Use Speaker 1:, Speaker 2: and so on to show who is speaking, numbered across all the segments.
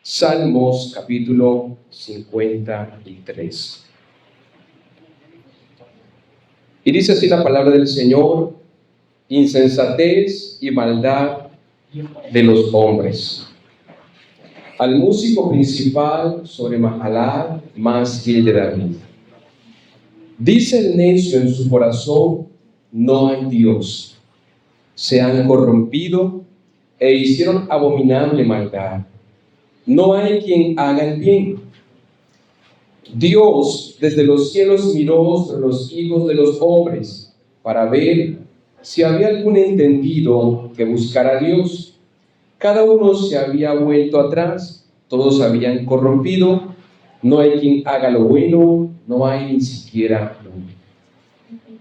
Speaker 1: Salmos capítulo 53. Y dice así la palabra del Señor: insensatez y maldad de los hombres. Al músico principal sobre Mahalat, mástil de David. Dice el necio en su corazón: no hay Dios. Se han corrompido e hicieron abominable maldad. No hay quien haga el bien. Dios desde los cielos miró sobre los hijos de los hombres para ver si había algún entendido que buscara a Dios. Cada uno se había vuelto atrás, todos habían corrompido. No hay quien haga lo bueno, no hay ni siquiera uno.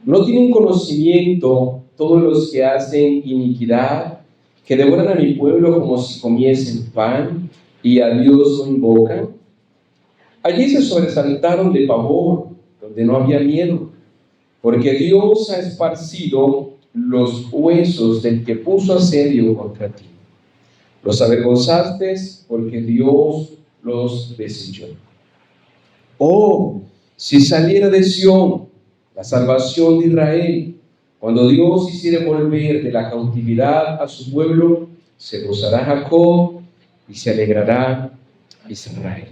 Speaker 1: No tienen conocimiento todos los que hacen iniquidad, que devoran a mi pueblo como si comiesen pan, y a Dios no invocan. Allí se sobresaltaron de pavor, donde no había miedo, porque Dios ha esparcido los huesos del que puso asedio contra ti. Los avergonzaste porque Dios los desechó. Oh, si saliera de Sión la salvación de Israel, cuando Dios hiciere volver de la cautividad a su pueblo, se gozará Jacob y se alegrará Israel.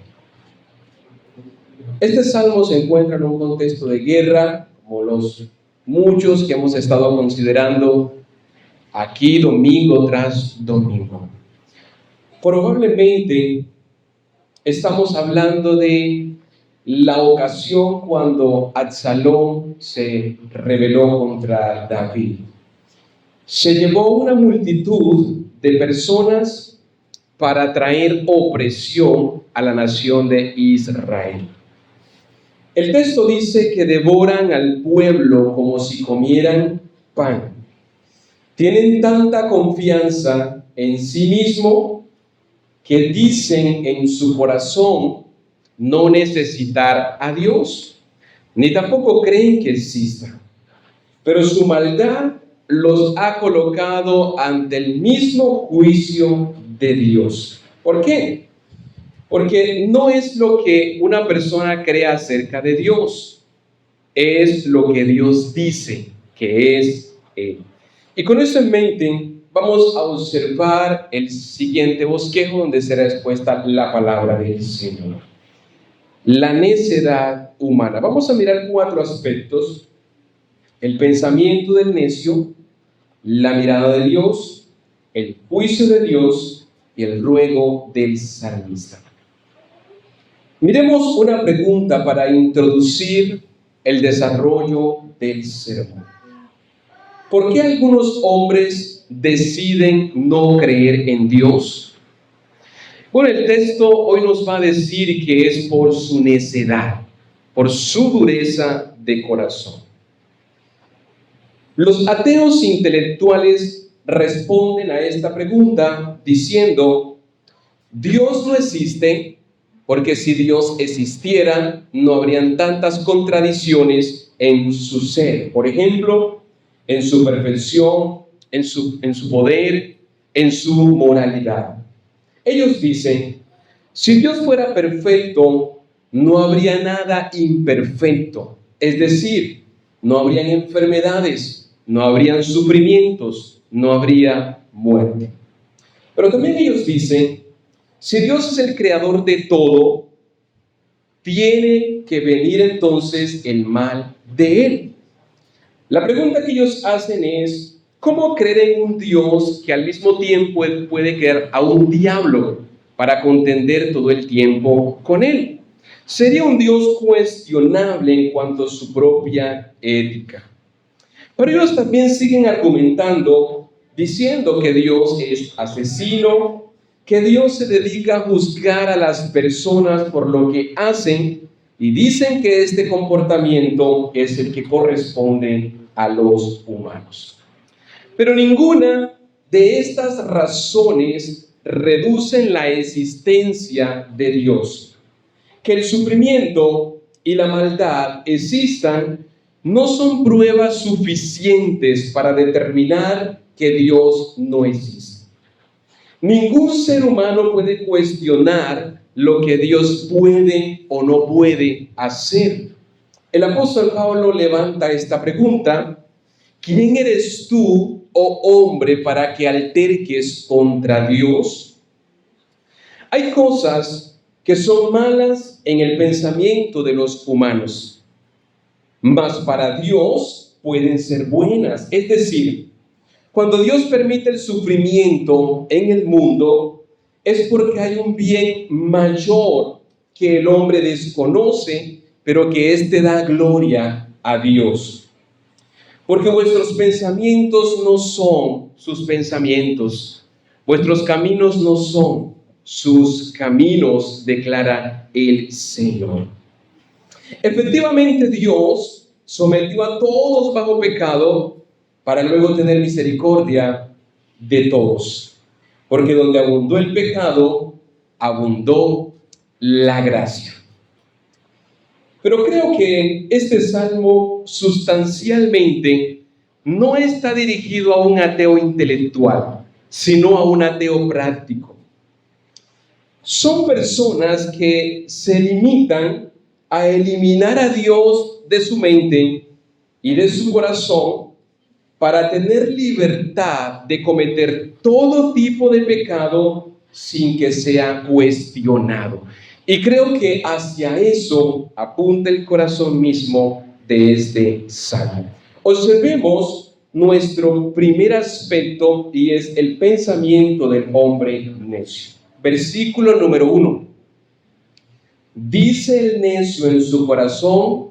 Speaker 1: Este salmo se encuentra en un contexto de guerra, como los muchos que hemos estado considerando aquí domingo tras domingo. Probablemente estamos hablando de la ocasión cuando Absalón se rebeló contra David. Se llevó una multitud de personas para traer opresión a la nación de Israel. El texto dice que devoran al pueblo como si comieran pan. Tienen tanta confianza en sí mismo que dicen en su corazón no necesitar a Dios, ni tampoco creen que exista. Pero su maldad los ha colocado ante el mismo juicio de Dios. ¿Por qué? Porque no es lo que una persona cree acerca de Dios, es lo que Dios dice que es Él. Y con eso en mente, vamos a observar el siguiente bosquejo donde será expuesta la palabra del Señor. La necedad humana. Vamos a mirar 4 aspectos: el pensamiento del necio, la mirada de Dios, el juicio de Dios y el ruego del salmista. Miremos una pregunta para introducir el desarrollo del sermón. ¿Por qué algunos hombres deciden no creer en Dios? Bueno, el texto hoy nos va a decir que es por su necedad, por su dureza de corazón. Los ateos intelectuales responden a esta pregunta diciendo: Dios no existe, porque si Dios existiera, no habrían tantas contradicciones en su ser. Por ejemplo, en su perfección, en su poder, en su moralidad. Ellos dicen: si Dios fuera perfecto, no habría nada imperfecto. Es decir, no habrían enfermedades, no habrían sufrimientos, no habría muerte. Pero también ellos dicen: si Dios es el creador de todo, tiene que venir entonces el mal de Él. La pregunta que ellos hacen es: ¿cómo creer en un Dios que al mismo tiempo puede crear a un diablo para contender todo el tiempo con Él? Sería un Dios cuestionable en cuanto a su propia ética. Pero ellos también siguen argumentando, diciendo que Dios es asesino, que Dios se dedica a juzgar a las personas por lo que hacen, y dicen que este comportamiento es el que corresponde a los humanos. Pero ninguna de estas razones reducen la existencia de Dios. Que el sufrimiento y la maldad existan no son pruebas suficientes para determinar que Dios no existe. Ningún ser humano puede cuestionar lo que Dios puede o no puede hacer. El apóstol Pablo levanta esta pregunta: ¿quién eres tú, oh hombre, para que alterques contra Dios? Hay cosas que son malas en el pensamiento de los humanos, mas para Dios pueden ser buenas. Es decir, cuando Dios permite el sufrimiento en el mundo, es porque hay un bien mayor que el hombre desconoce, pero que éste da gloria a Dios. Porque vuestros pensamientos no son sus pensamientos, vuestros caminos no son sus caminos, declara el Señor. Efectivamente, Dios sometió a todos bajo pecado para luego tener misericordia de todos. Porque donde abundó el pecado, abundó la gracia. Pero creo que este salmo sustancialmente no está dirigido a un ateo intelectual, sino a un ateo práctico. Son personas que se limitan a eliminar a Dios de su mente y de su corazón para tener libertad de cometer todo tipo de pecado sin que sea cuestionado. Y creo que hacia eso apunta el corazón mismo de este salmo. Observemos nuestro primer aspecto, y es el pensamiento del hombre necio. Versículo número 1. Dice el necio en su corazón: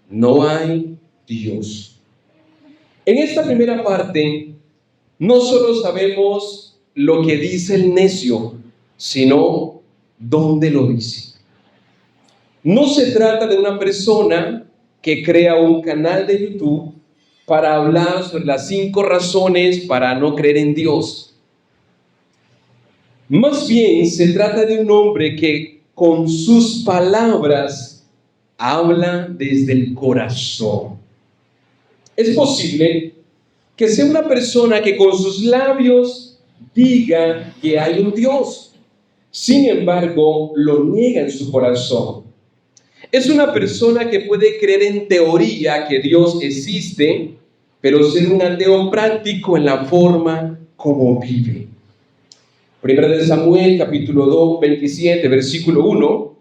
Speaker 1: no hay Dios. En esta primera parte, no solo sabemos lo que dice el necio, sino dónde lo dice. No se trata de una persona que crea un canal de YouTube para hablar sobre las 5 razones para no creer en Dios. Más bien se trata de un hombre que con sus palabras habla desde el corazón. Es posible que sea una persona que con sus labios diga que hay un Dios, sin embargo lo niega en su corazón. Es una persona que puede creer en teoría que Dios existe, pero ser un ateo práctico en la forma como vive. Primera de Samuel, capítulo 2, 27, versículo 1,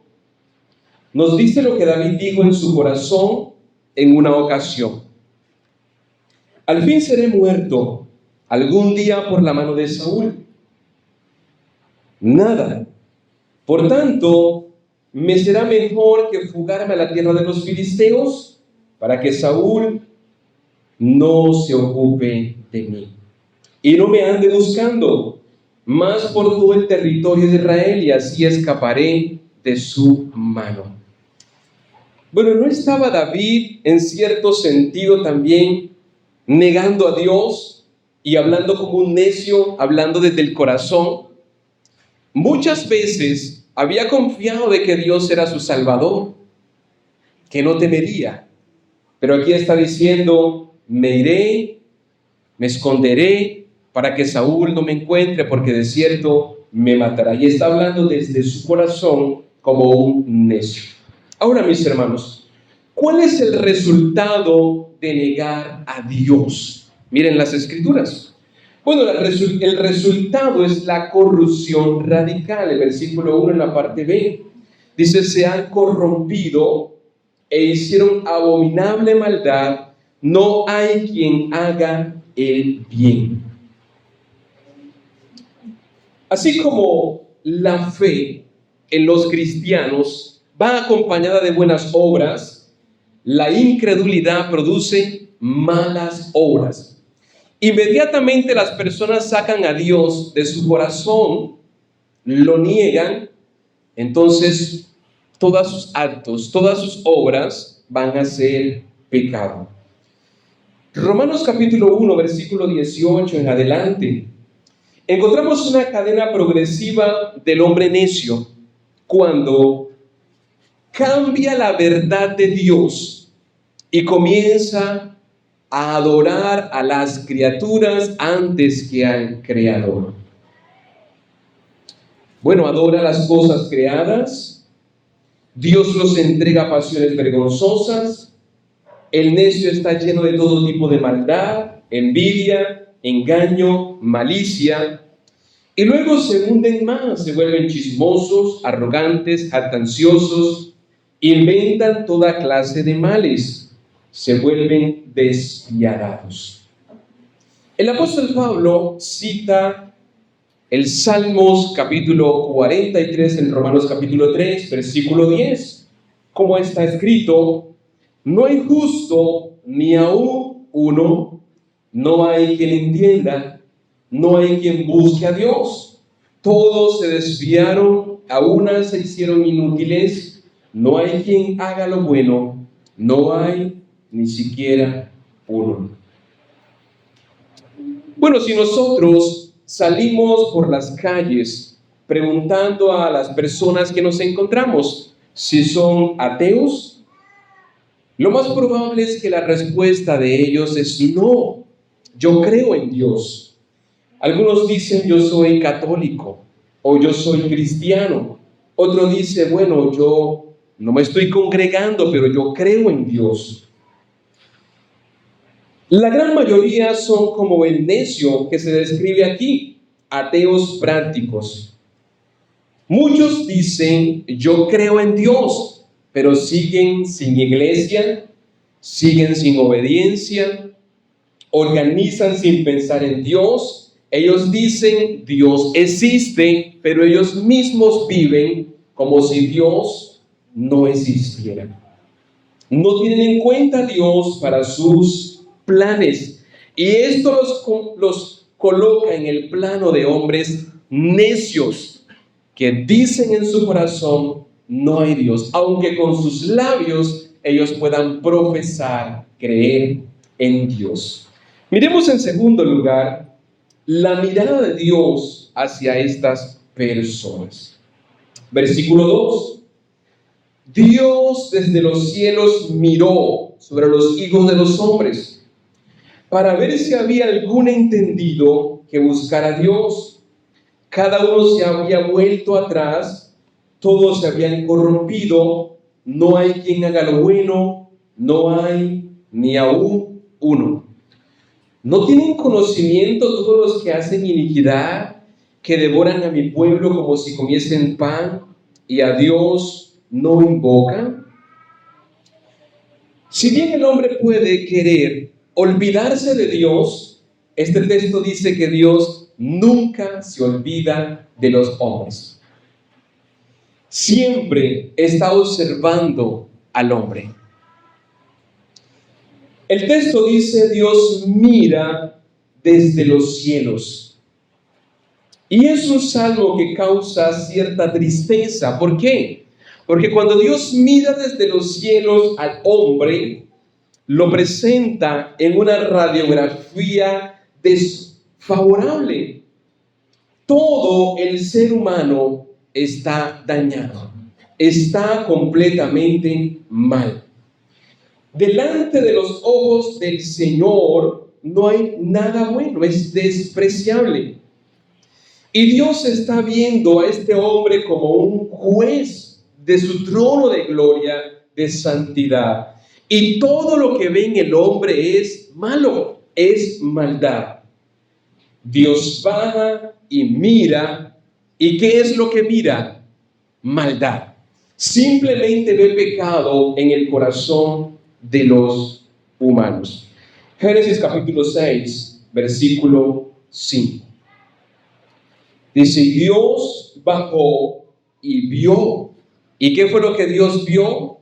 Speaker 1: nos dice lo que David dijo en su corazón en una ocasión: al fin seré muerto algún día por la mano de Saúl. Nada. Por tanto, me será mejor que fugarme a la tierra de los filisteos para que Saúl no se ocupe de mí y no me ande buscando más por todo el territorio de Israel, y así escaparé de su mano. Bueno, ¿no estaba David en cierto sentido también negando a Dios y hablando como un necio, hablando desde el corazón? Muchas veces había confiado de que Dios era su Salvador, que no temería, pero aquí está diciendo: me iré, me esconderé para que Saúl no me encuentre, porque de cierto me matará. Y está hablando desde su corazón como un necio. Ahora, mis hermanos, ¿cuál es el resultado de negar a Dios? Miren las Escrituras. Bueno, el resultado es la corrupción radical. El versículo 1 en la parte B dice: se han corrompido e hicieron abominable maldad, no hay quien haga el bien. Así como la fe en los cristianos va acompañada de buenas obras, la incredulidad produce malas obras. Inmediatamente las personas sacan a Dios de su corazón, lo niegan, entonces todos sus actos, todas sus obras van a ser pecado. Romanos capítulo 1, versículo 18 en adelante, encontramos una cadena progresiva del hombre necio cuando cambia la verdad de Dios y comienza a adorar a las criaturas antes que al Creador. Bueno, adora las cosas creadas, Dios los entrega a pasiones vergonzosas, el necio está lleno de todo tipo de maldad, envidia, engaño, malicia, y luego se hunden más, se vuelven chismosos, arrogantes, jactanciosos, inventan toda clase de males, se vuelven despiadados. El apóstol Pablo cita el Salmos capítulo 43 en Romanos capítulo 3, versículo 10, como está escrito: no hay justo ni aún uno, no hay quien entienda, no hay quien busque a Dios. Todos se desviaron, a una se hicieron inútiles, no hay quien haga lo bueno, no hay ni siquiera uno. Bueno, si nosotros salimos por las calles preguntando a las personas que nos encontramos si son ateos, lo más probable es que la respuesta de ellos es no, yo creo en Dios. Algunos dicen yo soy católico o yo soy cristiano. Otro dice, bueno, yo no me estoy congregando, pero yo creo en Dios. La gran mayoría son como el necio que se describe aquí, ateos prácticos. Muchos dicen, yo creo en Dios, pero siguen sin iglesia, siguen sin obediencia, organizan sin pensar en Dios. Ellos dicen, Dios existe, pero ellos mismos viven como si Dios no existiera. No tienen en cuenta a Dios para sus planes, y esto los coloca en el plano de hombres necios que dicen en su corazón no hay Dios, aunque con sus labios ellos puedan profesar creer en Dios. Miremos en segundo lugar la mirada de Dios hacia estas personas. Versículo 2. Dios desde los cielos miró sobre los hijos de los hombres para ver si había algún entendido que buscara a Dios. Cada uno se había vuelto atrás, todos se habían corrompido, no hay quien haga lo bueno, no hay ni aún uno. ¿No tienen conocimiento todos los que hacen iniquidad, que devoran a mi pueblo como si comiesen pan y a Dios no invocan? Si bien el hombre puede querer olvidarse de Dios, este texto dice que Dios nunca se olvida de los hombres. Siempre está observando al hombre. El texto dice, Dios mira desde los cielos. Y es un salmo que causa cierta tristeza. ¿Por qué? Porque cuando Dios mira desde los cielos al hombre, lo presenta en una radiografía desfavorable. Todo el ser humano está dañado, está completamente mal. Delante de los ojos del Señor no hay nada bueno, es despreciable. Y Dios está viendo a este hombre como un juez de su trono de gloria, de santidad. Y todo lo que ve en el hombre es malo, es maldad. Dios baja y mira. ¿Y qué es lo que mira? Maldad. Simplemente ve pecado en el corazón de los humanos. Génesis capítulo 6, versículo 5. Dice, Dios bajó y vio. ¿Y qué fue lo que Dios vio?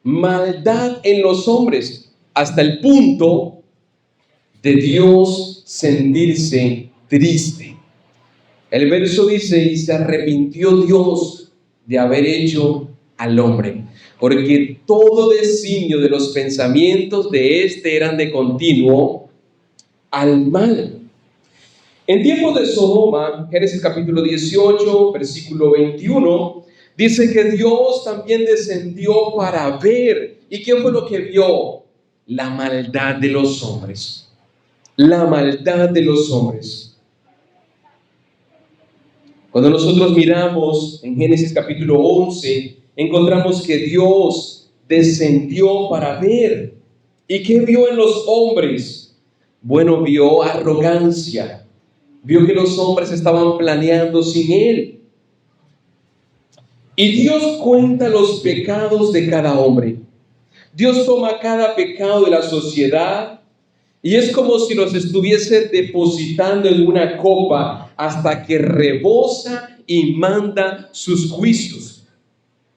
Speaker 1: Maldad en los hombres, hasta el punto de Dios sentirse triste. El verso dice, y se arrepintió Dios de haber hecho al hombre, porque todo designio de los pensamientos de éste eran de continuo al mal. En tiempos de Sodoma, Génesis capítulo 18, versículo 21, dice que Dios también descendió para ver. ¿Y qué fue lo que vio? La maldad de los hombres. La maldad de los hombres. Cuando nosotros miramos en Génesis capítulo 11, encontramos que Dios descendió para ver. ¿Y qué vio en los hombres? Bueno, vio arrogancia. Vio que los hombres estaban planeando sin Él. Y Dios cuenta los pecados de cada hombre. Dios toma cada pecado de la sociedad y es como si los estuviese depositando en una copa hasta que rebosa y manda sus juicios.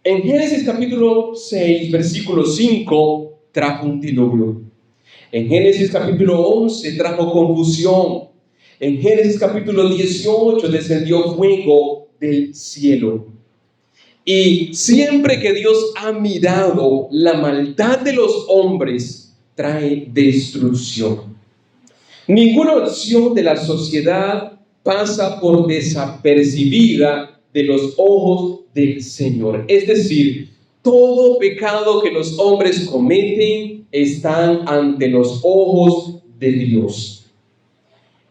Speaker 1: En Génesis capítulo 6, versículo 5, trajo un diluvio. En Génesis capítulo 11 trajo confusión. En Génesis capítulo 18 descendió fuego del cielo. Y siempre que Dios ha mirado la maldad de los hombres, trae destrucción. Ninguna acción de la sociedad pasa por desapercibida de los ojos del Señor. Es decir, todo pecado que los hombres cometen están ante los ojos de Dios.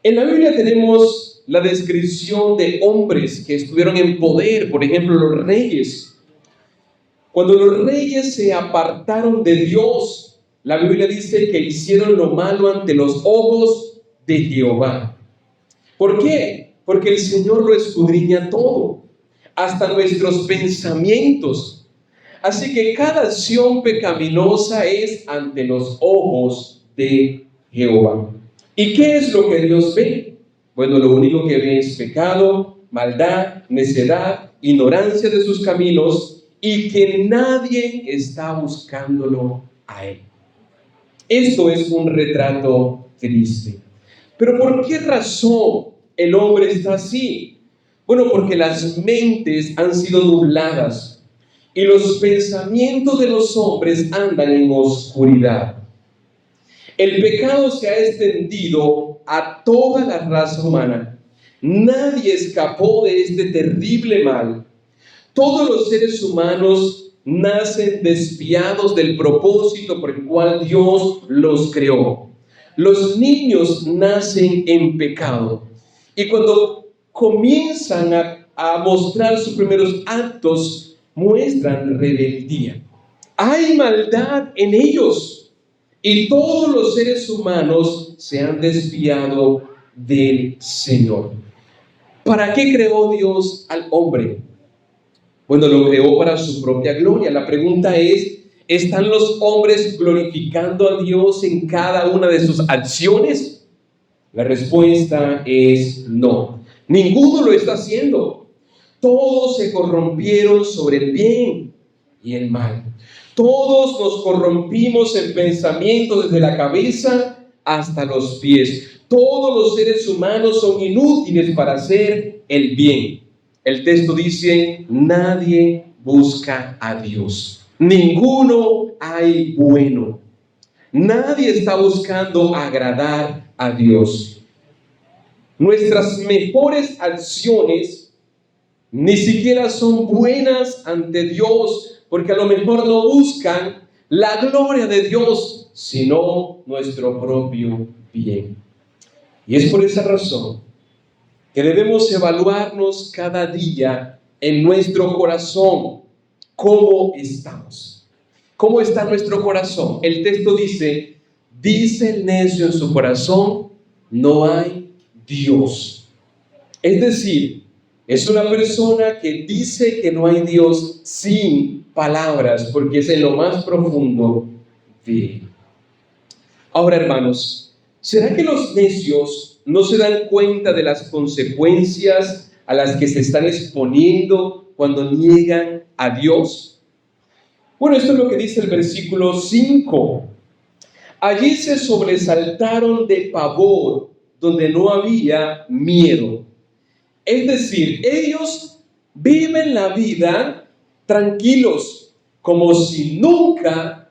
Speaker 1: En la Biblia tenemos la descripción de hombres que estuvieron en poder, por ejemplo, los reyes. Cuando los reyes se apartaron de Dios, la Biblia dice que hicieron lo malo ante los ojos de Jehová. ¿Por qué? Porque el Señor lo escudriña todo, hasta nuestros pensamientos. Así que cada acción pecaminosa es ante los ojos de Jehová. ¿Y qué es lo que Dios ve? Bueno, lo único que ve es pecado, maldad, necedad, ignorancia de sus caminos y que nadie está buscándolo a Él. Esto es un retrato triste. ¿Pero por qué razón el hombre está así? Bueno, porque las mentes han sido nubladas y los pensamientos de los hombres andan en oscuridad. El pecado se ha extendido a toda la raza humana. Nadie escapó de este terrible mal. Todos los seres humanos nacen desviados del propósito por el cual Dios los creó. Los niños nacen en pecado y cuando comienzan a mostrar sus primeros actos, muestran rebeldía. Hay maldad en ellos. Y todos los seres humanos se han desviado del Señor. ¿Para qué creó Dios al hombre? Bueno, lo creó para su propia gloria. La pregunta es, ¿están los hombres glorificando a Dios en cada una de sus acciones? La respuesta es no. Ninguno lo está haciendo. Todos se corrompieron sobre el bien y el mal. Todos nos corrompimos en pensamiento desde la cabeza hasta los pies. Todos los seres humanos son inútiles para hacer el bien. El texto dice, nadie busca a Dios. Ninguno hay bueno. Nadie está buscando agradar a Dios. Nuestras mejores acciones ni siquiera son buenas ante Dios, porque a lo mejor no buscan la gloria de Dios, sino nuestro propio bien. Y es por esa razón que debemos evaluarnos cada día en nuestro corazón. ¿Cómo estamos? ¿Cómo está nuestro corazón? El texto dice el necio en su corazón, no hay Dios. Es decir, es una persona que dice que no hay Dios sin palabras, porque es en lo más profundo de él. Ahora, hermanos, ¿será que los necios no se dan cuenta de las consecuencias a las que se están exponiendo cuando niegan a Dios? Bueno, esto es lo que dice el versículo 5. Allí se sobresaltaron de pavor donde no había miedo. Es decir, ellos viven la vida tranquilos, como si nunca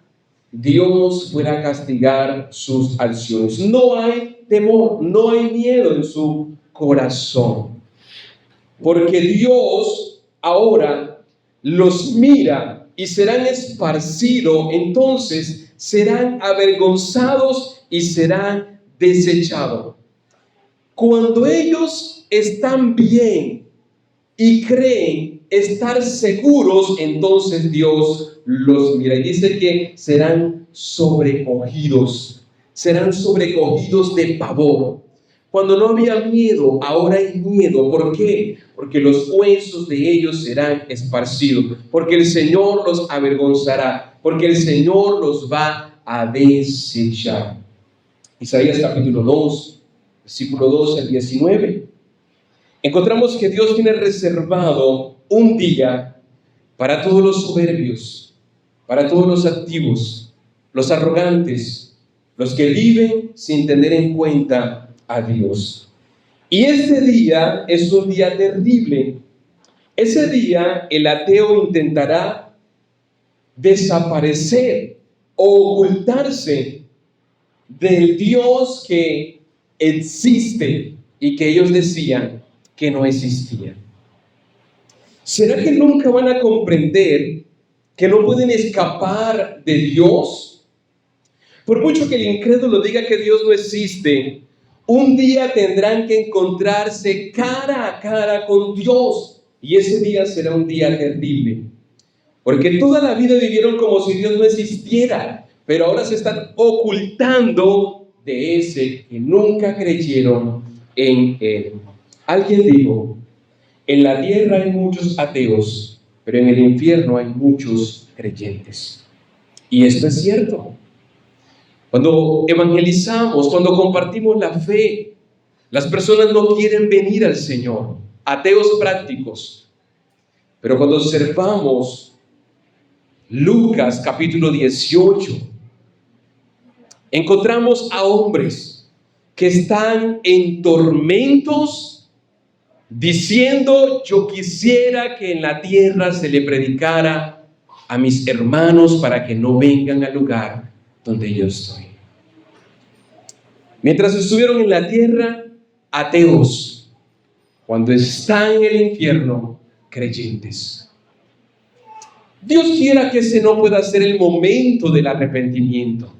Speaker 1: Dios fuera a castigar sus acciones. No hay temor, no hay miedo en su corazón, porque Dios ahora los mira y serán esparcidos, entonces serán avergonzados y serán desechados. Cuando ellos están bien, y creen estar seguros, entonces Dios los mira y dice que serán sobrecogidos de pavor. Cuando no había miedo, ahora hay miedo. ¿Por qué? Porque los huesos de ellos serán esparcidos, porque el Señor los avergonzará, porque el Señor los va a desechar. Isaías capítulo 2, versículo 12 al 19. Encontramos que Dios tiene reservado un día para todos los soberbios, para todos los altivos, los arrogantes, los que viven sin tener en cuenta a Dios. Y este día es un día terrible. Ese día el ateo intentará desaparecer o ocultarse del Dios que existe y que ellos decían que no existía. ¿Será que nunca van a comprender que no pueden escapar de Dios? Por mucho que el incrédulo diga que Dios no existe, un día tendrán que encontrarse cara a cara con Dios, y ese día será un día terrible, porque toda la vida vivieron como si Dios no existiera, pero ahora se están ocultando de ese que nunca creyeron en Él. Alguien dijo: en la tierra hay muchos ateos, pero en el infierno hay muchos creyentes. Y esto es cierto. Cuando evangelizamos, cuando compartimos la fe, las personas no quieren venir al Señor, ateos prácticos. Pero cuando observamos Lucas capítulo 18, encontramos a hombres que están en tormentos diciendo: yo quisiera que en la tierra se le predicara a mis hermanos para que no vengan al lugar donde yo estoy. Mientras estuvieron en la tierra, ateos. Cuando están en el infierno, creyentes. Dios quiera que ese no pueda ser el momento del arrepentimiento.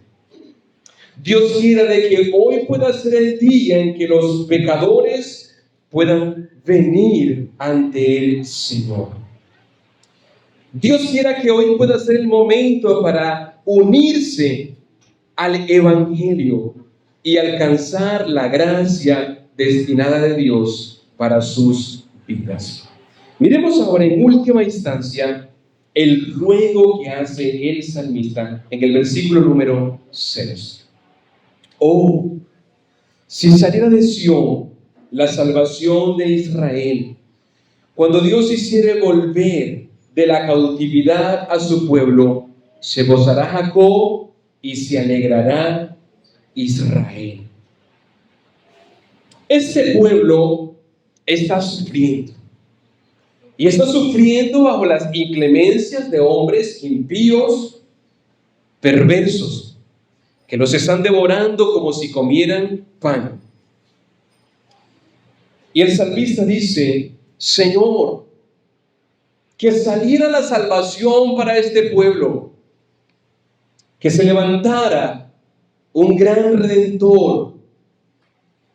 Speaker 1: Dios quiera de que hoy pueda ser el día en que los pecadores puedan venir ante el Señor. Dios quiera que hoy pueda ser el momento para unirse al Evangelio y alcanzar la gracia destinada de Dios para sus vidas. Miremos ahora en última instancia el ruego que hace el salmista en el versículo número 6. Oh, si saliera de Sión la salvación de Israel, cuando Dios hiciere volver de la cautividad a su pueblo, se gozará Jacob y se alegrará Israel. Este pueblo está sufriendo. Y está sufriendo bajo las inclemencias de hombres impíos, perversos, que los están devorando como si comieran pan. Y el salmista dice: Señor, que saliera la salvación para este pueblo, que se levantara un gran redentor,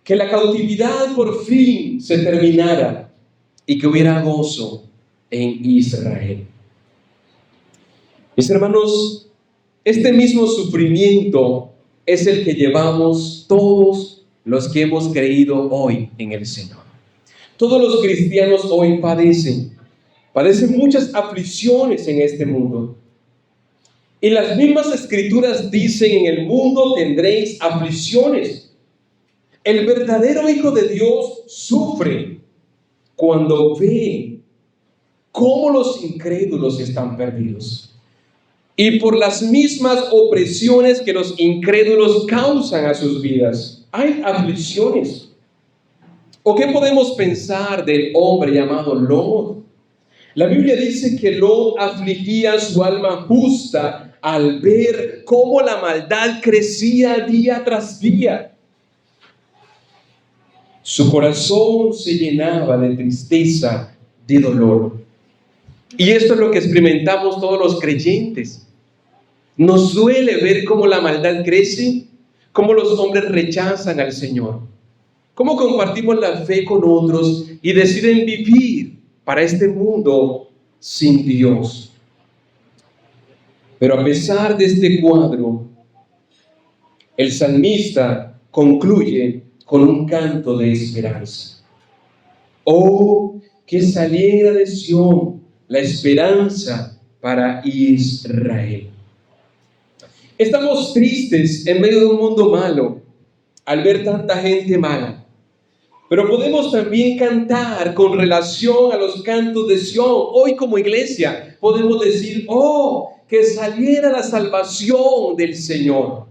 Speaker 1: que la cautividad por fin se terminara y que hubiera gozo en Israel. Mis hermanos, este mismo sufrimiento es el que llevamos todos los que hemos creído hoy en el Señor. Todos los cristianos hoy padecen muchas aflicciones en este mundo. Y las mismas escrituras dicen: en el mundo tendréis aflicciones. El verdadero Hijo de Dios sufre cuando ve cómo los incrédulos están perdidos. Y por las mismas opresiones que los incrédulos causan a sus vidas, hay aflicciones. ¿O qué podemos pensar del hombre llamado Lot? La Biblia dice que Lot afligía su alma justa al ver cómo la maldad crecía día tras día. Su corazón se llenaba de tristeza, de dolor. Y esto es lo que experimentamos todos los creyentes. Nos duele ver cómo la maldad crece, cómo los hombres rechazan al Señor, cómo compartimos la fe con otros y deciden vivir para este mundo sin Dios. Pero a pesar de este cuadro, el salmista concluye con un canto de esperanza. Oh, que saliera de Sión la esperanza para Israel. Estamos tristes en medio de un mundo malo al ver tanta gente mala. Pero podemos también cantar con relación a los cantos de Sión. Hoy como iglesia podemos decir, oh, que saliera la salvación del Señor.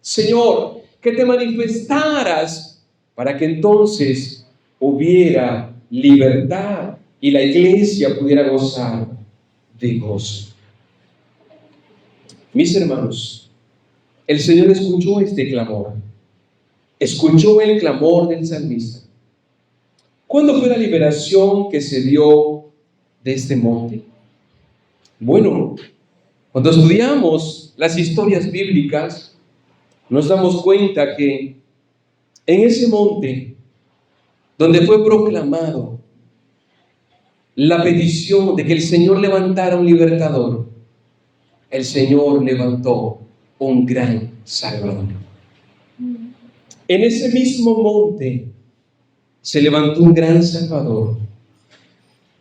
Speaker 1: Señor, que te manifestaras para que entonces hubiera libertad y la iglesia pudiera gozar de gozo. Mis hermanos, el Señor escuchó este clamor. Escuchó el clamor del salmista. ¿Cuándo fue la liberación que se dio de este monte? Bueno, cuando estudiamos las historias bíblicas, nos damos cuenta que en ese monte, donde fue proclamado la petición de que el Señor levantara un libertador, el Señor levantó un gran Salvador. En ese mismo monte se levantó un gran Salvador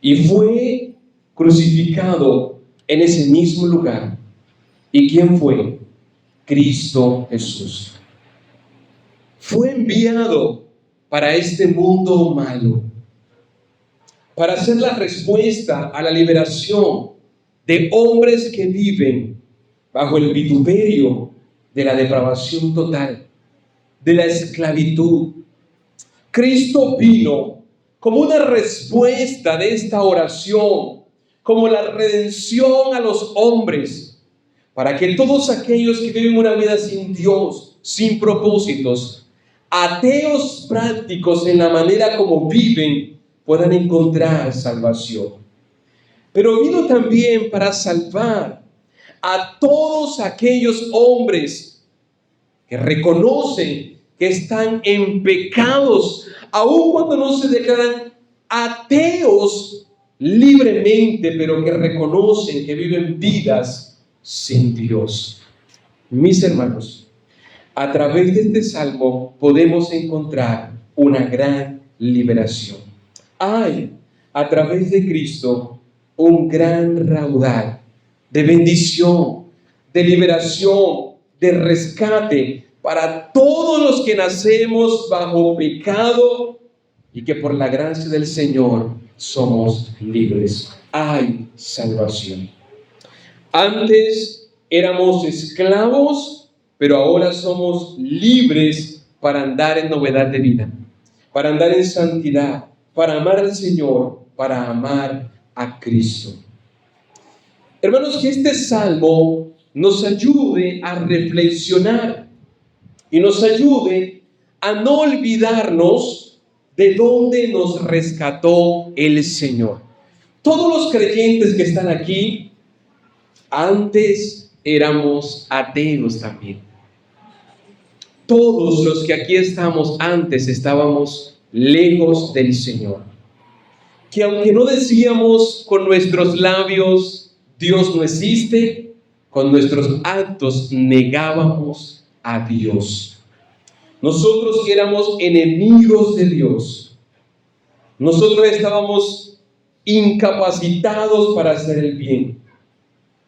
Speaker 1: y fue crucificado en ese mismo lugar. ¿Y quién fue? Cristo Jesús. Fue enviado para este mundo malo, para ser la respuesta a la liberación de hombres que viven bajo el vituperio de la depravación total, de la esclavitud. Cristo vino como una respuesta de esta oración, como la redención a los hombres, para que todos aquellos que viven una vida sin Dios, sin propósitos, ateos prácticos en la manera como viven, puedan encontrar salvación. Pero vino también para salvar a todos aquellos hombres que reconocen que están en pecados, aun cuando no se declaran ateos libremente, pero que reconocen que viven vidas sin Dios. Mis hermanos, a través de este salmo podemos encontrar una gran liberación. Hay, a través de Cristo, un gran raudal de bendición, de liberación, de rescate para todos los que nacemos bajo pecado y que por la gracia del Señor somos libres. Hay salvación. Antes éramos esclavos, pero ahora somos libres para andar en novedad de vida, para andar en santidad, para amar al Señor, para amar a Cristo. Hermanos, que este salmo nos ayude a reflexionar y nos ayude a no olvidarnos de dónde nos rescató el Señor. Todos los creyentes que están aquí, antes éramos ateos también. Todos los que aquí estamos antes estábamos lejos del Señor. Que aunque no decíamos con nuestros labios, Dios no existe, con nuestros actos negábamos a Dios. Nosotros que éramos enemigos de Dios, nosotros estábamos incapacitados para hacer el bien.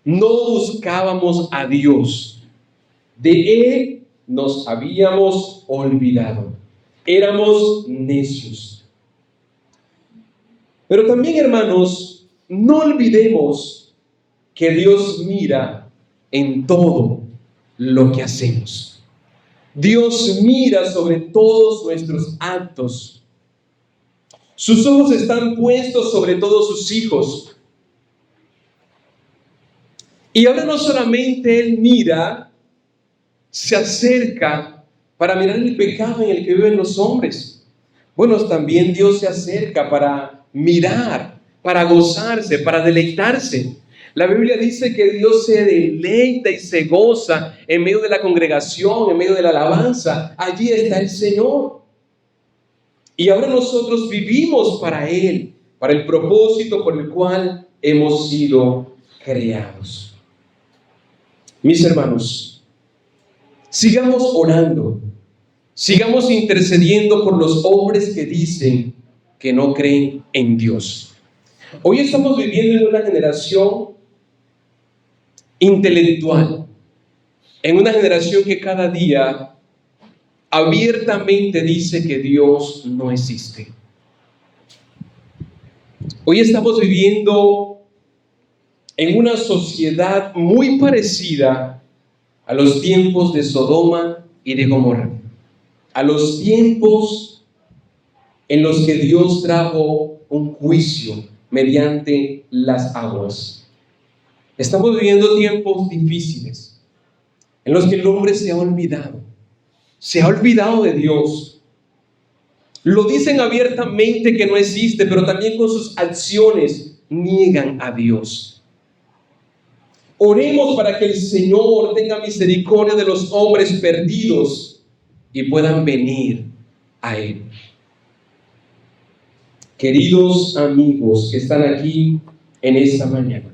Speaker 1: No buscábamos a Dios. De Él nos habíamos olvidado. Éramos necios. Pero también, hermanos, no olvidemos que Dios mira en todo lo que hacemos. Dios mira sobre todos nuestros actos. Sus ojos están puestos sobre todos sus hijos. Y ahora no solamente Él mira, se acerca para mirar el pecado en el que viven los hombres. Bueno, también Dios se acerca para mirar, para gozarse, para deleitarse. La Biblia dice que Dios se deleita y se goza en medio de la congregación, en medio de la alabanza. Allí está el Señor. Y ahora nosotros vivimos para Él, para el propósito por el cual hemos sido creados. Mis hermanos, sigamos orando, sigamos intercediendo por los hombres que dicen que no creen en Dios. Hoy estamos viviendo en una generación intelectual, en una generación que cada día abiertamente dice que Dios no existe. Hoy estamos viviendo en una sociedad muy parecida a los tiempos de Sodoma y de Gomorra, a los tiempos en los que Dios trajo un juicio mediante las aguas. Estamos viviendo tiempos difíciles en los que el hombre se ha olvidado de Dios. Lo dicen abiertamente que no existe, pero también con sus acciones niegan a Dios. Oremos para que el Señor tenga misericordia de los hombres perdidos y puedan venir a Él. Queridos amigos que están aquí en esta mañana,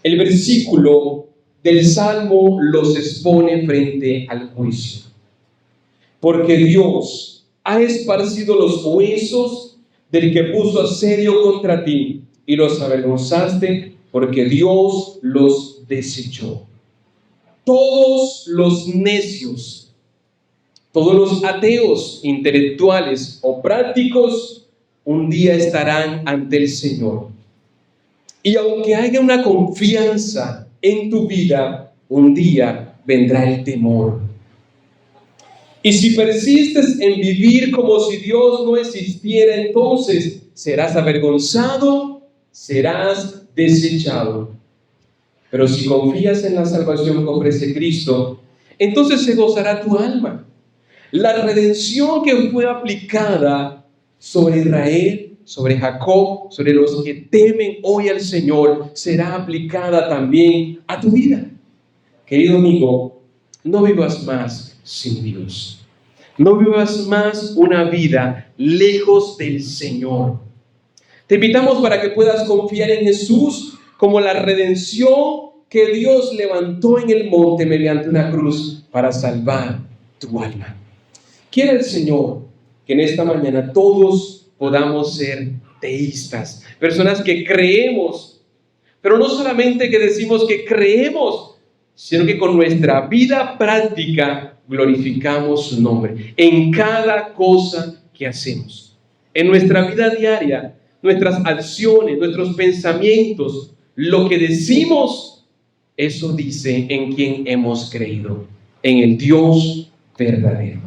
Speaker 1: el versículo del Salmo los expone frente al juicio. Porque Dios ha esparcido los huesos del que puso asedio contra ti y los avergonzaste, porque Dios los desechó. Todos los necios, todos los ateos intelectuales o prácticos, un día estarán ante el Señor. Y aunque haya una confianza en tu vida, un día vendrá el temor. Y si persistes en vivir como si Dios no existiera, entonces serás avergonzado, serás desechado. Pero si confías en la salvación que ofrece Cristo, entonces se gozará tu alma. La redención que fue aplicada sobre Israel, sobre Jacob, sobre los que temen hoy al Señor, será aplicada también a tu vida. Querido amigo, no vivas más sin Dios. No vivas más una vida lejos del Señor. Te invitamos para que puedas confiar en Jesús como la redención que Dios levantó en el monte mediante una cruz para salvar tu alma. Quiere el Señor que en esta mañana todos podamos ser teístas, personas que creemos, pero no solamente que decimos que creemos, sino que con nuestra vida práctica glorificamos su nombre en cada cosa que hacemos, en nuestra vida diaria, nuestras acciones, nuestros pensamientos, lo que decimos, eso dice en quién hemos creído, en el Dios verdadero.